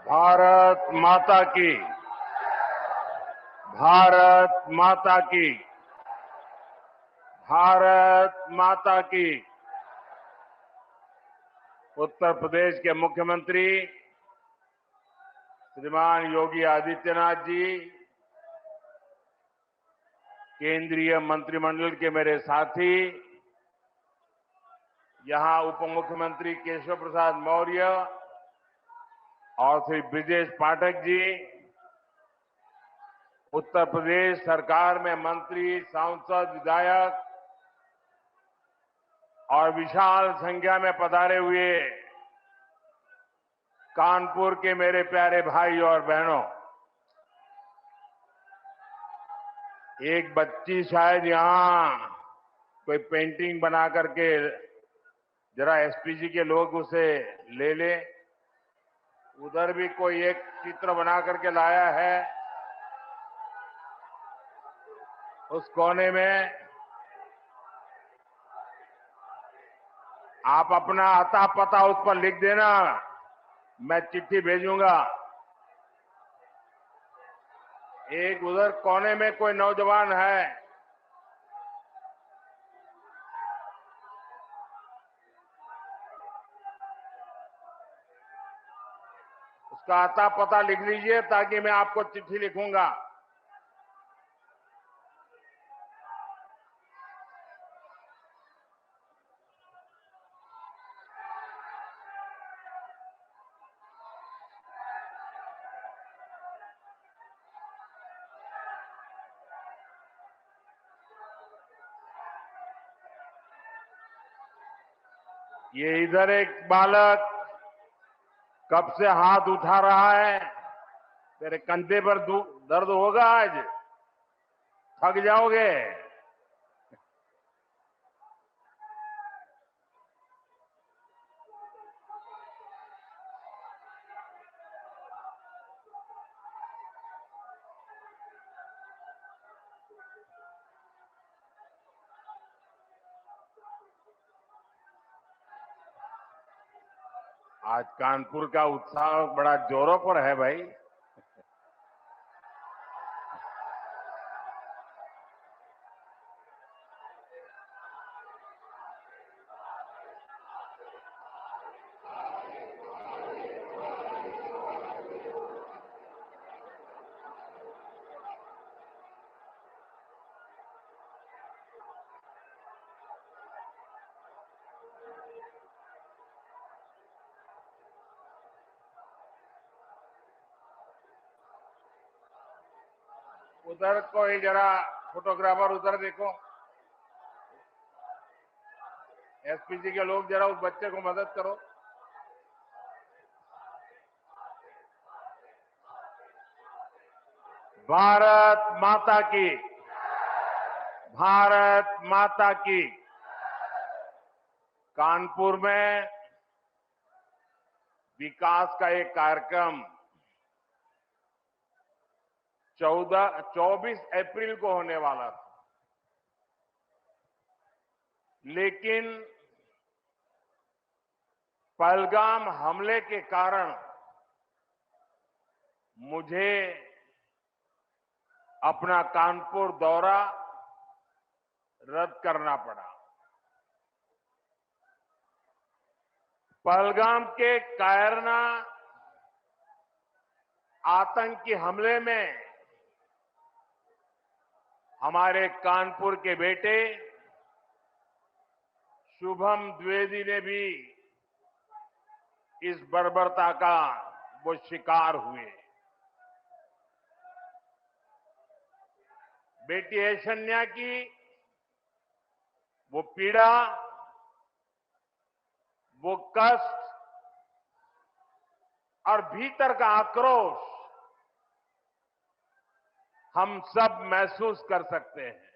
भारत माता की, भारत माता की, भारत माता की। उत्तर प्रदेश के मुख्यमंत्री श्रीमान योगी आदित्यनाथ जी, केंद्रीय मंत्रिमंडल के मेरे साथी, यहां उप मुख्यमंत्री केशव प्रसाद मौर्य और श्री ब्रिजेश पाठक जी, उत्तर प्रदेश सरकार में मंत्री, सांसद, विधायक और विशाल संख्या में पधारे हुए कानपुर के मेरे प्यारे भाई और बहनों, एक बच्ची शायद यहां कोई पेंटिंग बना करके जरा एसपीजी के लोग उसे ले ले। उधर भी कोई एक चित्र बना करके लाया है, उस कोने में आप अपना अता पता उस पर लिख देना, मैं चिट्ठी भेजूंगा। एक उधर कोने में कोई नौजवान है, उसका अता पता लिख लीजिए ताकि मैं आपको चिट्ठी लिखूंगा। ये इधर एक बालक कब से हाथ उठा रहा है। तेरे कंधे पर दर्द होगा आज, थक जाओगे। आज कानपुर का उत्साह बड़ा जोरों पर है भाई। उधर कोई जरा फोटोग्राफर उधर देखो, एसपीजी के लोग जरा उस बच्चे को मदद करो। भारत माता की, भारत माता की। कानपुर में विकास का एक कार्यक्रम 24 अप्रैल को होने वाला था, लेकिन पहलगाम हमले के कारण मुझे अपना कानपुर दौरा रद्द करना पड़ा। पहलगाम के कायरना आतंकी हमले में हमारे कानपुर के बेटे शुभम द्विवेदी ने भी इस बर्बरता का वो शिकार हुए। बेटी ऐशन्या की वो पीड़ा, वो कष्ट और भीतर का आक्रोश हम सब महसूस कर सकते हैं।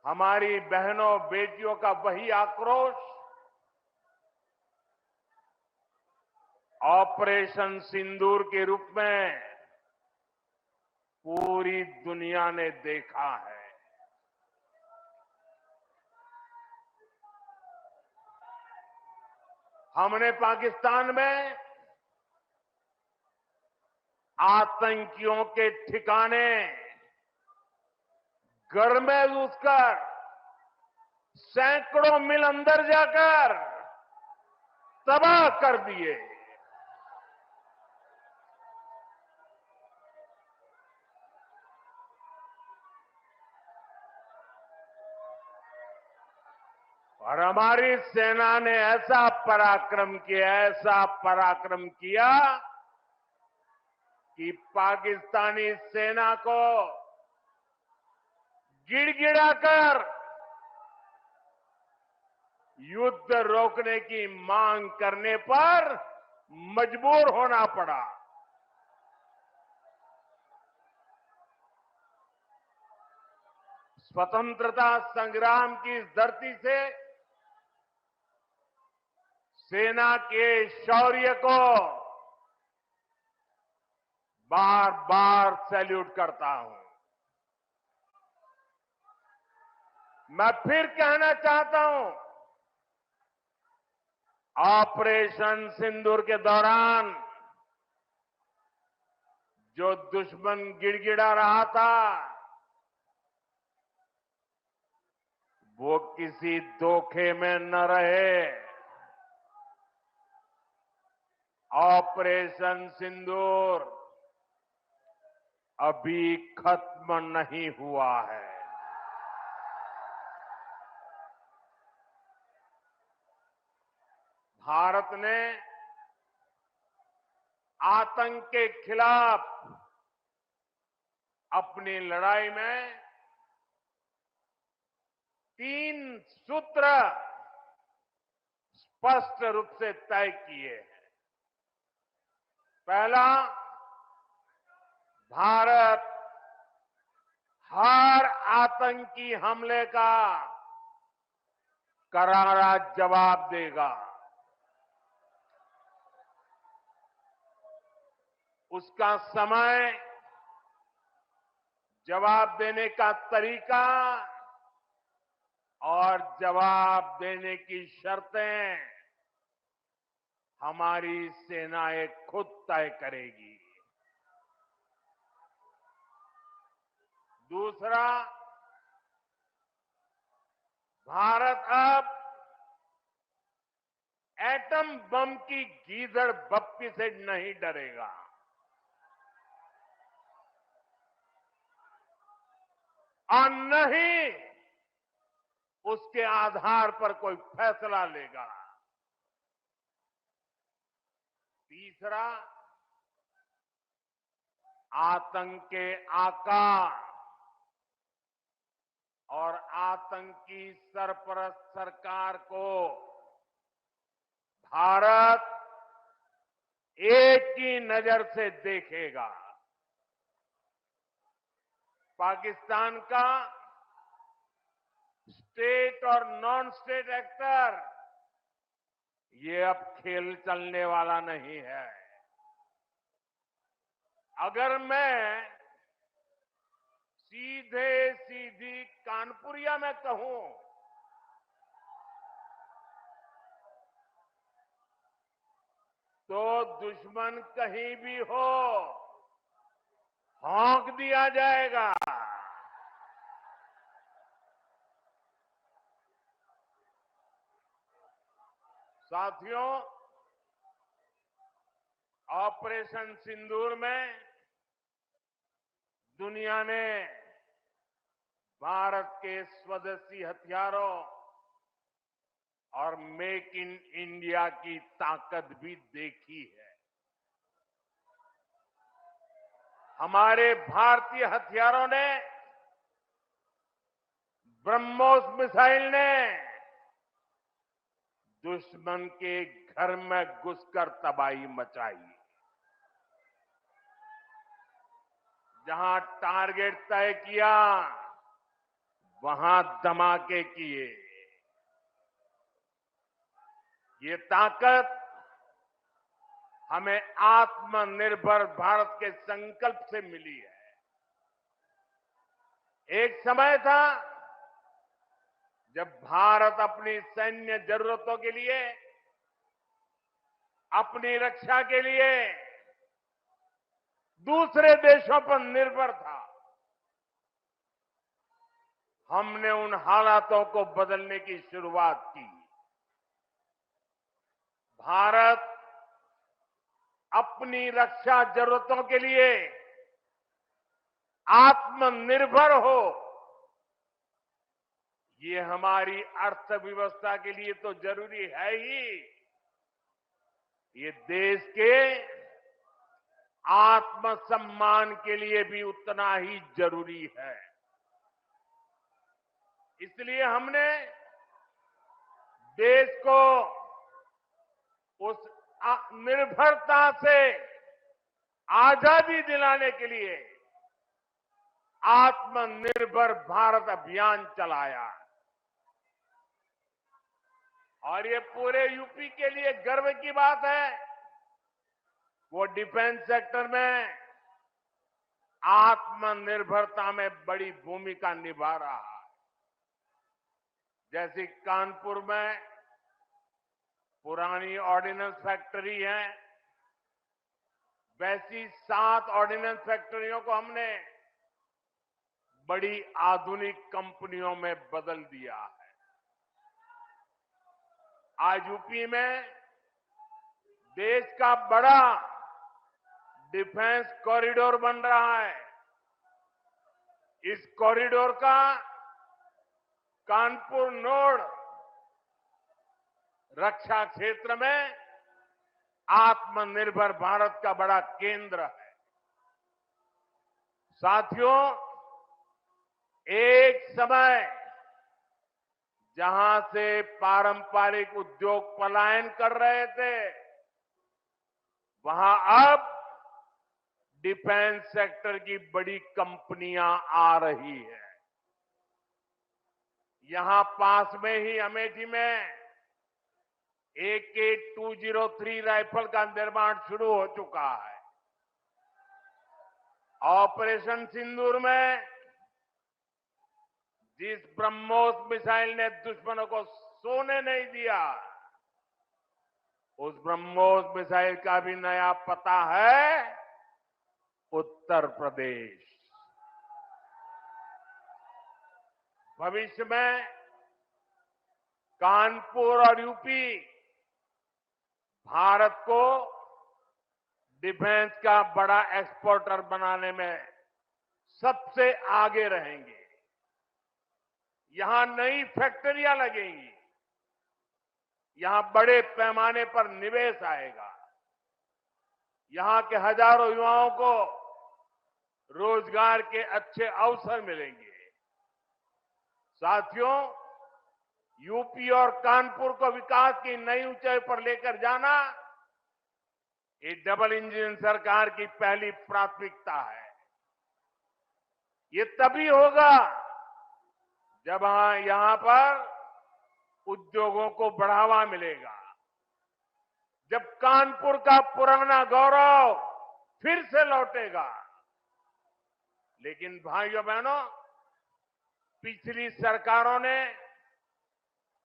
हमारी बहनों बेटियों का वही आक्रोश ऑपरेशन सिंदूर के रूप में पूरी दुनिया ने देखा है। हमने पाकिस्तान में आतंकियों के ठिकाने घर में घुसकर सैकड़ों मील अंदर जाकर तबाह कर दिए। और हमारी सेना ने ऐसा पराक्रम किया कि पाकिस्तानी सेना को गिड़गिड़ाकर युद्ध रोकने की मांग करने पर मजबूर होना पड़ा। स्वतंत्रता संग्राम की इस धरती से सेना के शौर्य को बार बार सैल्यूट करता हूं। मैं फिर कहना चाहता हूं, ऑपरेशन सिंदूर के दौरान जो दुश्मन गिड़गिड़ा रहा था, वो किसी धोखे में न रहे। ऑपरेशन सिंदूर अभी खत्म नहीं हुआ है। भारत ने आतंक के खिलाफ अपनी लड़ाई में 3 सूत्र स्पष्ट रूप से तय किए हैं। पहला, भारत हर आतंकी हमले का करारा जवाब देगा। उसका समय, जवाब देने का तरीका और जवाब देने की शर्तें हमारी सेनाएं खुद तय करेगी। दूसरा, भारत अब एटम बम की गीदड़ बप्पी से नहीं डरेगा। और न ही उसके आधार पर कोई फैसला लेगा। तीसरा, आतंक के आकार और आतंकी सरपरस्त सरकार को भारत एक ही नजर से देखेगा। पाकिस्तान का स्टेट और नॉन स्टेट एक्टर, ये अब खेल चलने वाला नहीं है। अगर मैं सीधी कानपुरिया में कहूं तो दुश्मन कहीं भी हो, भौंक दिया जाएगा। साथियों, ऑपरेशन सिंदूर में दुनिया ने भारत के स्वदेशी हथियारों और मेक इन इंडिया की ताकत भी देखी है। हमारे भारतीय हथियारों ने, ब्रह्मोस मिसाइल ने दुश्मन के घर में घुसकर तबाही मचाई। जहां टारगेट तय किया, वहां धमाके किए। ये ताकत हमें आत्मनिर्भर भारत के संकल्प से मिली है। एक समय था जब भारत अपनी सैन्य जरूरतों के लिए अपनी रक्षा के लिए दूसरे देशों पर निर्भर था। हमने उन हालातों को बदलने की शुरुआत की। भारत अपनी रक्षा जरूरतों के लिए आत्मनिर्भर हो, ये हमारी अर्थव्यवस्था के लिए तो जरूरी है ही, ये देश के आत्मसम्मान के लिए भी उतना ही जरूरी है। इसलिए हमने देश को उस निर्भरता से आजादी दिलाने के लिए आत्मनिर्भर भारत अभियान चलाया और ये पूरे यूपी के लिए गर्व की बात है। वो डिफेंस सेक्टर में आत्मनिर्भरता में बड़ी भूमिका निभा रहा है। जैसे कानपुर में पुरानी ऑर्डिनेंस फैक्ट्री है, वैसी 7 ऑर्डिनेंस फैक्ट्रियों को हमने बड़ी आधुनिक कंपनियों में बदल दिया है। आज यूपी में देश का बड़ा डिफेंस कॉरिडोर बन रहा है। इस कॉरिडोर का कानपुर नोड रक्षा क्षेत्र में आत्मनिर्भर भारत का बड़ा केंद्र है। साथियों, एक समय जहां से पारंपरिक उद्योग पलायन कर रहे थे, वहां अब डिफेंस सेक्टर की बड़ी कंपनियां आ रही है। यहां पास में ही अमेठी में AK-203 राइफल का निर्माण शुरू हो चुका है। ऑपरेशन सिंदूर में जिस ब्रह्मोस मिसाइल ने दुश्मनों को सोने नहीं दिया, उस ब्रह्मोस मिसाइल का भी नया पता है उत्तर प्रदेश। भविष्य में कानपुर और यूपी भारत को डिफेंस का बड़ा एक्सपोर्टर बनाने में सबसे आगे रहेंगे। यहां नई फैक्ट्रियां लगेंगी, यहां बड़े पैमाने पर निवेश आएगा, यहां के हजारों युवाओं को रोजगार के अच्छे अवसर मिलेंगे। साथियों, यूपी और कानपुर को विकास की नई ऊंचाई पर लेकर जाना ये डबल इंजन सरकार की पहली प्राथमिकता है। ये तभी होगा जब यहां पर उद्योगों को बढ़ावा मिलेगा, जब कानपुर का पुराना गौरव फिर से लौटेगा। लेकिन भाइयों बहनों, पिछली सरकारों ने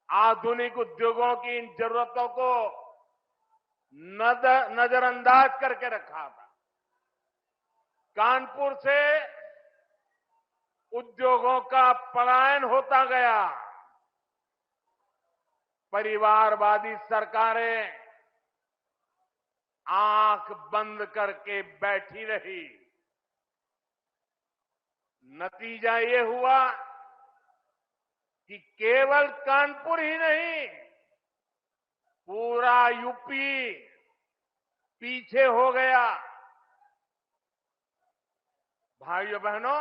आधुनिक उद्योगों की इन जरूरतों को नजरअंदाज करके रखा था। कानपुर से उद्योगों का पलायन होता गया। परिवारवादी सरकारें आंख बंद करके बैठी रही। नतीजा ये हुआ कि केवल कानपुर ही नहीं, पूरा यूपी पीछे हो गया। भाइयों बहनों,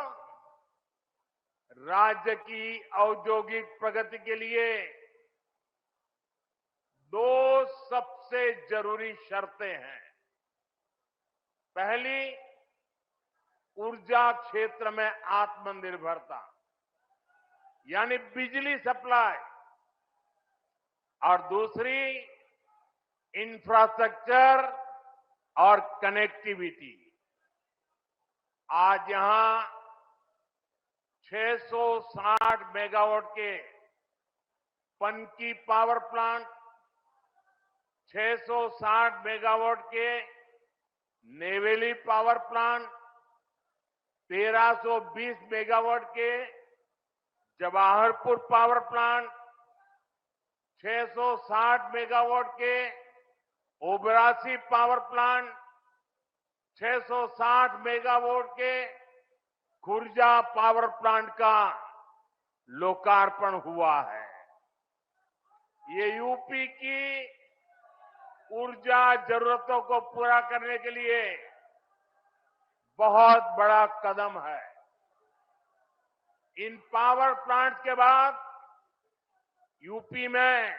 राज्य की औद्योगिक प्रगति के लिए 2 सबसे जरूरी शर्तें हैं। पहली, ऊर्जा क्षेत्र में आत्मनिर्भरता, यानी बिजली सप्लाई, और दूसरी इंफ्रास्ट्रक्चर और कनेक्टिविटी। आज यहां 660 मेगावाट के पनकी पावर प्लांट, 660 मेगावाट के नेवेली पावर प्लांट, 1320 मेगावाट के जवाहरपुर पावर प्लांट, 660 मेगावाट के ओबरासी पावर प्लांट, 660 मेगावाट के खुर्जा पावर प्लांट का लोकार्पण हुआ है। ये यूपी की ऊर्जा जरूरतों को पूरा करने के लिए बहुत बड़ा कदम है। इन पावर प्लांट के बाद यूपी में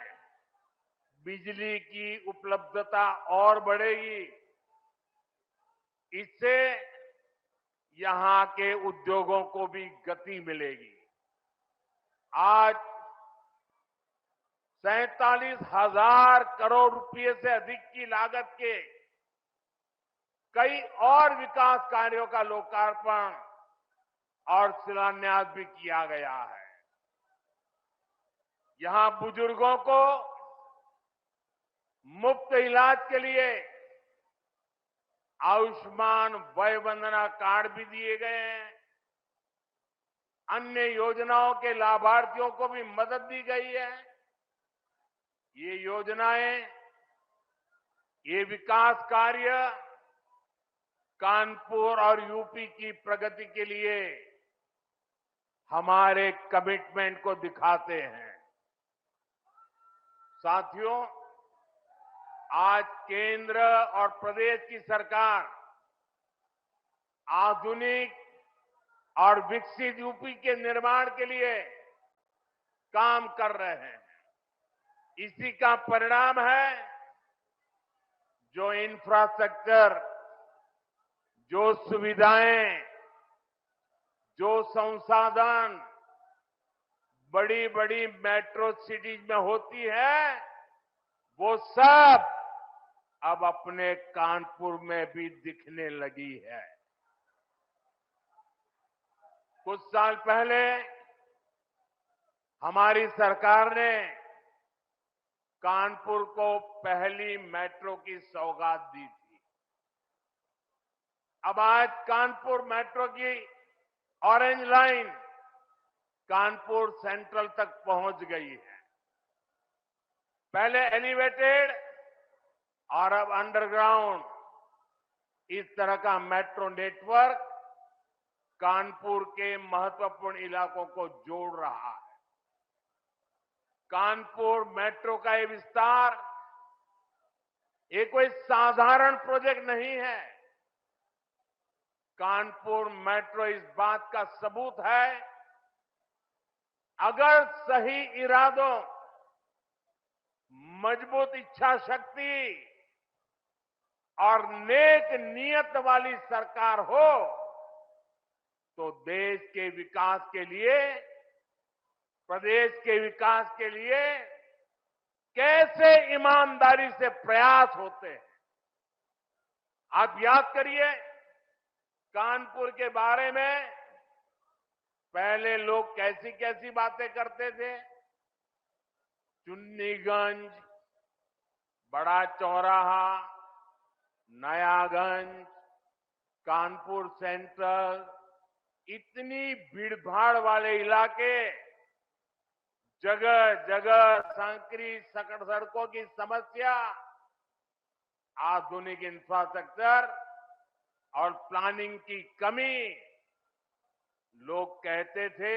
बिजली की उपलब्धता और बढ़ेगी। इससे यहां के उद्योगों को भी गति मिलेगी। आज 47,000 करोड़ रुपए से अधिक की लागत के कई और विकास कार्यों का लोकार्पण और शिलान्यास भी किया गया है। यहां बुजुर्गों को मुफ्त इलाज के लिए आयुष्मान वय वंदना कार्ड भी दिए गए हैं। अन्य योजनाओं के लाभार्थियों को भी मदद दी गई है। ये योजनाएं, ये विकास कार्य कानपुर और यूपी की प्रगति के लिए हमारे कमिटमेंट को दिखाते हैं। साथियों, आज केंद्र और प्रदेश की सरकार आधुनिक और विकसित यूपी के निर्माण के लिए काम कर रहे हैं। इसी का परिणाम है जो इंफ्रास्ट्रक्चर, जो सुविधाएं, जो संसाधन बड़ी बड़ी मेट्रो सिटीज में होती है, वो सब अब अपने कानपुर में भी दिखने लगी है। कुछ साल पहले हमारी सरकार ने कानपुर को पहली मेट्रो की सौगात दी थी। अब आज कानपुर मेट्रो की ऑरेंज लाइन कानपुर सेंट्रल तक पहुंच गई है। पहले एलिवेटेड और अब अंडरग्राउंड, इस तरह का मेट्रो नेटवर्क कानपुर के महत्वपूर्ण इलाकों को जोड़ रहा है। कानपुर मेट्रो का ये विस्तार ये कोई साधारण प्रोजेक्ट नहीं है। कानपुर मेट्रो इस बात का सबूत है, अगर सही इरादों, मजबूत इच्छा शक्ति और नेक नियत वाली सरकार हो तो देश के विकास के लिए, प्रदेश के विकास के लिए कैसे ईमानदारी से प्रयास होते हैं। आप याद करिए, कानपुर के बारे में पहले लोग कैसी कैसी बातें करते थे। चुन्नीगंज, बड़ा चौराहा, नयागंज, कानपुर सेंट्रल, इतनी भीड़भाड़ वाले इलाके, जगह जगह संकरी सड़कों की समस्या, आधुनिक इंफ्रास्ट्रक्चर और प्लानिंग की कमी। लोग कहते थे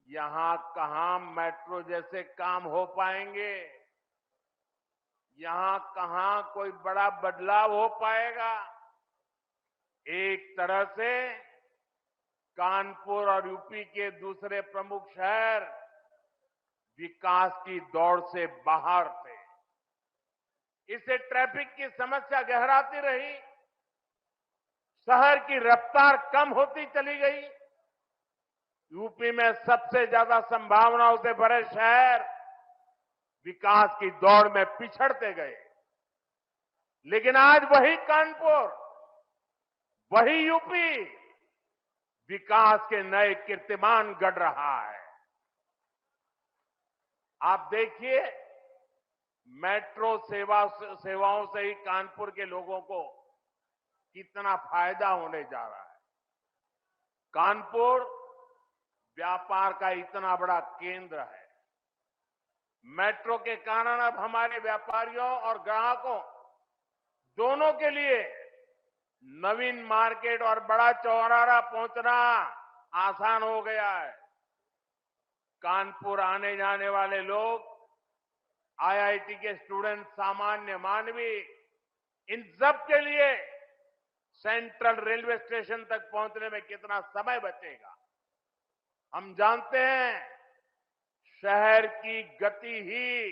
यहां कहां मेट्रो जैसे काम हो पाएंगे, यहां कहां कोई बड़ा बदलाव हो पाएगा। एक तरह से कानपुर और यूपी के दूसरे प्रमुख शहर विकास की दौड़ से बाहर थे। इससे ट्रैफिक की समस्या गहराती रही, शहर की रफ्तार कम होती चली गई। यूपी में सबसे ज्यादा संभावनाओं से भरे शहर विकास की दौड़ में पिछड़ते गए। लेकिन आज वही कानपुर, वही यूपी विकास के नए कीर्तिमान गढ़ रहा है। आप देखिए, मेट्रो सेवाओं से ही कानपुर के लोगों को कितना फायदा होने जा रहा है। कानपुर व्यापार का इतना बड़ा केंद्र है। मेट्रो के कारण अब हमारे व्यापारियों और ग्राहकों दोनों के लिए नवीन मार्केट और बड़ा चौराहा पहुंचना आसान हो गया है। कानपुर आने जाने वाले लोग, आईआईटी के स्टूडेंट, सामान्य मानवी, इन सब के लिए सेंट्रल रेलवे स्टेशन तक पहुंचने में कितना समय बचेगा। हम जानते हैं शहर की गति ही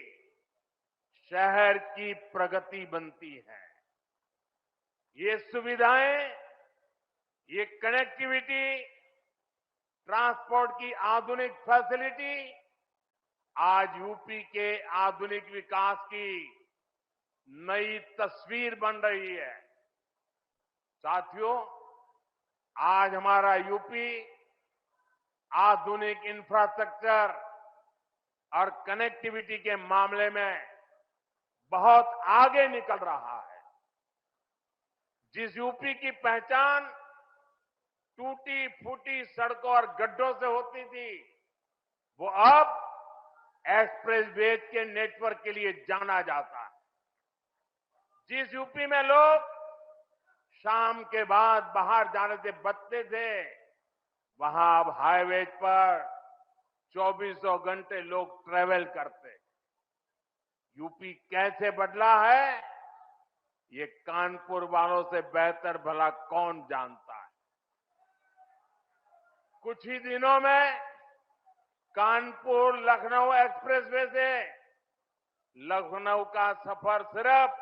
शहर की प्रगति बनती है। ये सुविधाएं, ये कनेक्टिविटी, ट्रांसपोर्ट की आधुनिक फैसिलिटी आज यूपी के आधुनिक विकास की नई तस्वीर बन रही है। साथियों, आज हमारा यूपी आधुनिक इंफ्रास्ट्रक्चर और कनेक्टिविटी के मामले में बहुत आगे निकल रहा है। जिस यूपी की पहचान टूटी फूटी सड़कों और गड्ढों से होती थी, वो अब एक्सप्रेस वे के नेटवर्क के लिए जाना जाता है। जिस यूपी में लोग शाम के बाद बाहर जाने से बचते थे, वहां अब हाईवे पर 24 घंटे लोग ट्रेवल करते। यूपी कैसे बदला है, ये कानपुर वालों से बेहतर भला कौन जानता है। कुछ ही दिनों में कानपुर लखनऊ एक्सप्रेसवे से लखनऊ का सफर सिर्फ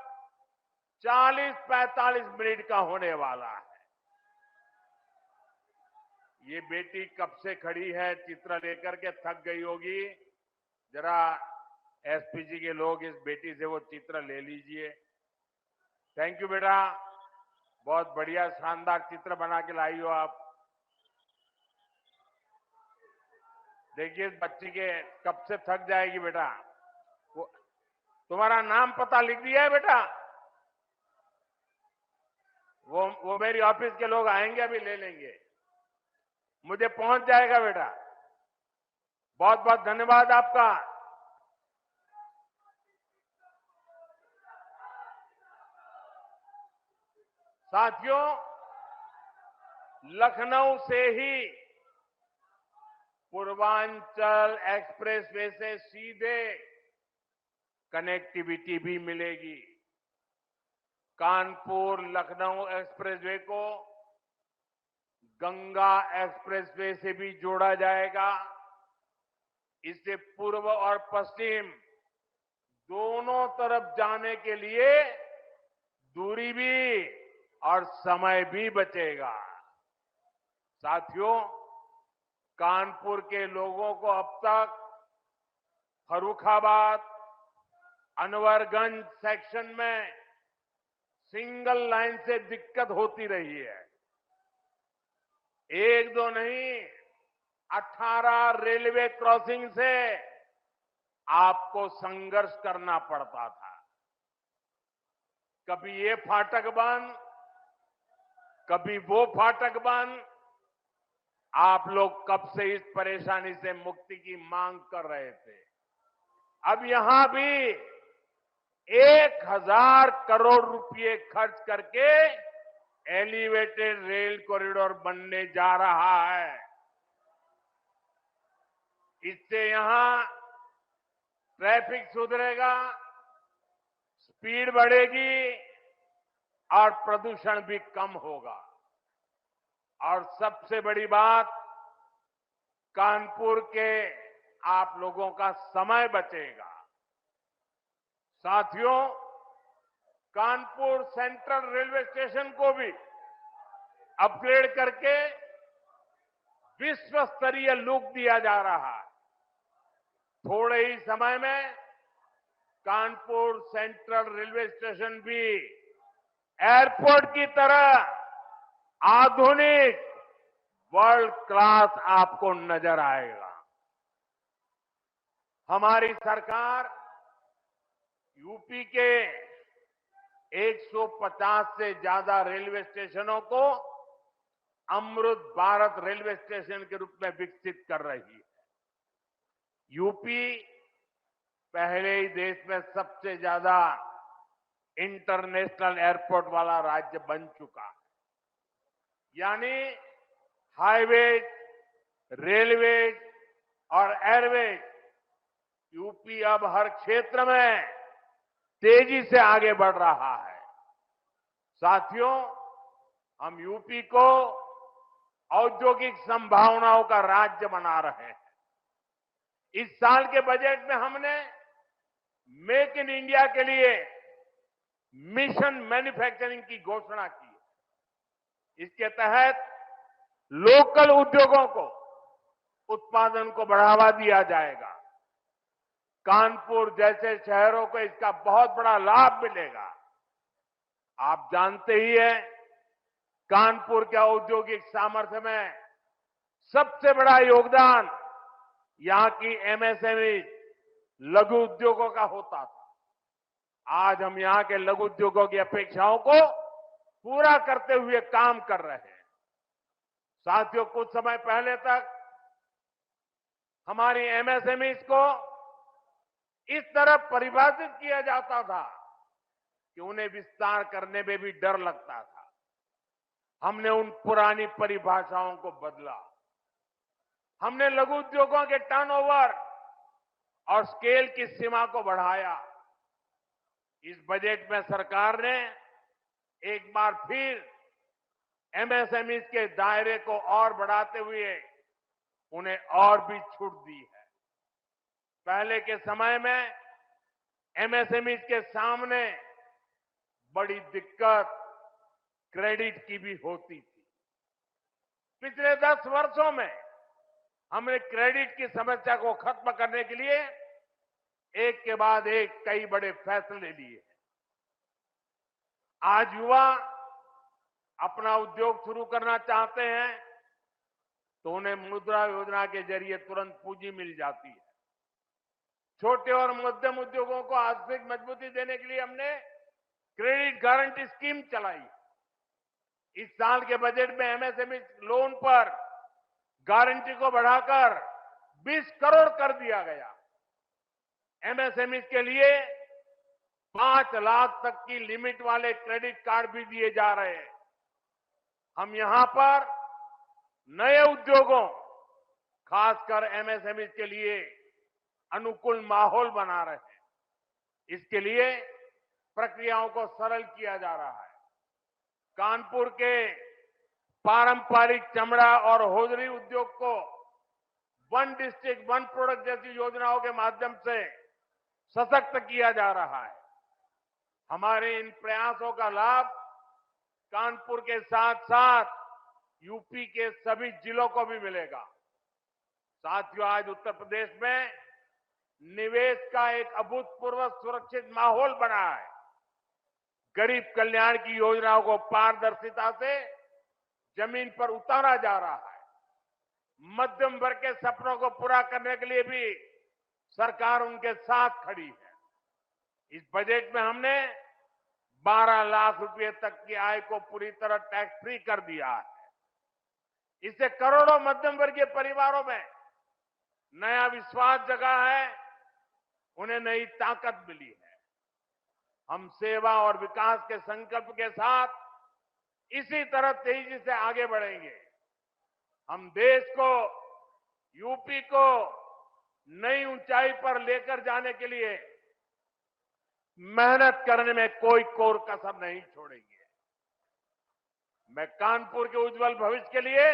40-45 मिनट का होने वाला है। ये बेटी कब से खड़ी है, चित्र लेकर के थक गई होगी। जरा एसपीजी के लोग इस बेटी से वो चित्र ले लीजिए। थैंक यू बेटा, बहुत बढ़िया शानदार चित्र बना के लाई हो आप। देखिए इस बच्ची के कब से थक जाएगी बेटा। वो तुम्हारा नाम पता लिख दिया है बेटा? वो मेरी ऑफिस के लोग आएंगे, अभी ले लेंगे, मुझे पहुंच जाएगा बेटा। बहुत बहुत धन्यवाद आपका। साथियों, लखनऊ से ही पूर्वांचल एक्सप्रेसवे से सीधे कनेक्टिविटी भी मिलेगी। कानपुर लखनऊ एक्सप्रेसवे को गंगा एक्सप्रेसवे से भी जोड़ा जाएगा। इससे पूर्व और पश्चिम दोनों तरफ जाने के लिए दूरी भी और समय भी बचेगा। साथियों, कानपुर के लोगों को अब तक फर्रुखाबाद, अनवरगंज सेक्शन में सिंगल लाइन से दिक्कत होती रही है। एक दो नहीं, 18 रेलवे क्रॉसिंग से आपको संघर्ष करना पड़ता था। कभी ये फाटक बंद, कभी वो फाटक बंद। आप लोग कब से इस परेशानी से मुक्ति की मांग कर रहे थे। अब यहां भी 1000 करोड़ रुपए खर्च करके एलिवेटेड रेल कॉरिडोर बनने जा रहा है। इससे यहां ट्रैफिक सुधरेगा, स्पीड बढ़ेगी और प्रदूषण भी कम होगा। और सबसे बड़ी बात, कानपुर के आप लोगों का समय बचेगा। साथियों, कानपुर सेंट्रल रेलवे स्टेशन को भी अपग्रेड करके विश्व स्तरीय लुक दिया जा रहा है। थोड़े ही समय में कानपुर सेंट्रल रेलवे स्टेशन भी एयरपोर्ट की तरह आधुनिक वर्ल्ड क्लास आपको नजर आएगा। हमारी सरकार यूपी के 150 से ज्यादा रेलवे स्टेशनों को अमृत भारत रेलवे स्टेशन के रूप में विकसित कर रही है। यूपी पहले ही देश में सबसे ज्यादा इंटरनेशनल एयरपोर्ट वाला राज्य बन चुका है। यानी हाईवेज, रेलवेज और एयरवेज, यूपी अब हर क्षेत्र में तेजी से आगे बढ़ रहा है। साथियों, हम यूपी को औद्योगिक संभावनाओं का राज्य बना रहे हैं। इस साल के बजट में हमने मेक इन इंडिया के लिए मिशन मैन्युफैक्चरिंग की घोषणा की है। इसके तहत लोकल उद्योगों को उत्पादन को बढ़ावा दिया जाएगा। कानपुर जैसे शहरों को इसका बहुत बड़ा लाभ मिलेगा। आप जानते ही हैं, कानपुर के औद्योगिक सामर्थ्य में सबसे बड़ा योगदान यहां की एमएसएमई लघु उद्योगों का होता था। आज हम यहां के लघु उद्योगों की अपेक्षाओं को पूरा करते हुए काम कर रहे हैं। साथियों, कुछ समय पहले तक हमारी एमएसएमई को इस तरह परिभाषित किया जाता था कि उन्हें विस्तार करने में भी डर लगता था। हमने उन पुरानी परिभाषाओं को बदला। हमने लघु उद्योगों के टर्नओवर और स्केल की सीमा को बढ़ाया। इस बजट में सरकार ने एक बार फिर एमएसएमई के दायरे को और बढ़ाते हुए उन्हें और भी छूट दी है। पहले के समय में एमएसएमई के सामने बड़ी दिक्कत क्रेडिट की भी होती थी। पिछले 10 वर्षों में हमने क्रेडिट की समस्या को खत्म करने के लिए एक के बाद एक कई बड़े फैसले लिए हैं। आज युवा अपना उद्योग शुरू करना चाहते हैं तो उन्हें मुद्रा योजना के जरिए तुरंत पूंजी मिल जाती है। छोटे और मध्यम उद्योगों को आर्थिक मजबूती देने के लिए हमने क्रेडिट गारंटी स्कीम चलाई। इस साल के बजट में एमएसएमई लोन पर गारंटी को बढ़ाकर 20 करोड़ कर दिया गया। एमएसएमई के लिए 5 लाख तक की लिमिट वाले क्रेडिट कार्ड भी दिए जा रहे हैं। हम यहां पर नए उद्योगों, खासकर एमएसएमई के लिए अनुकूल माहौल बना रहे हैं। इसके लिए प्रक्रियाओं को सरल किया जा रहा है। कानपुर के पारंपरिक चमड़ा और होजरी उद्योग को वन डिस्ट्रिक्ट वन प्रोडक्ट जैसी योजनाओं के माध्यम से सशक्त किया जा रहा है। हमारे इन प्रयासों का लाभ कानपुर के साथ साथ यूपी के सभी जिलों को भी मिलेगा। साथियों, आज उत्तर प्रदेश में निवेश का एक अभूतपूर्व सुरक्षित माहौल बना है। गरीब कल्याण की योजनाओं को पारदर्शिता से जमीन पर उतारा जा रहा है। मध्यम वर्ग के सपनों को पूरा करने के लिए भी सरकार उनके साथ खड़ी है। इस बजट में हमने 12 लाख रुपए तक की आय को पूरी तरह टैक्स फ्री कर दिया है। इससे करोड़ों मध्यम वर्गीय परिवारों में नया विश्वास जगा है, उन्हें नई ताकत मिली है। हम सेवा और विकास के संकल्प के साथ इसी तरह तेजी से आगे बढ़ेंगे। हम देश को, यूपी को नई ऊंचाई पर लेकर जाने के लिए मेहनत करने में कोई कोर कसर नहीं छोड़ेंगे। मैं कानपुर के उज्जवल भविष्य के लिए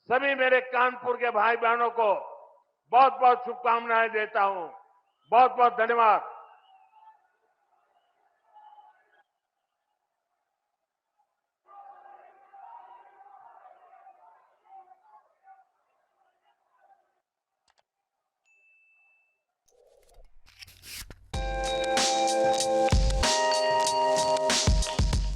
सभी मेरे कानपुर के भाई बहनों को बहुत बहुत शुभकामनाएं देता हूं। बहुत बहुत धन्यवाद।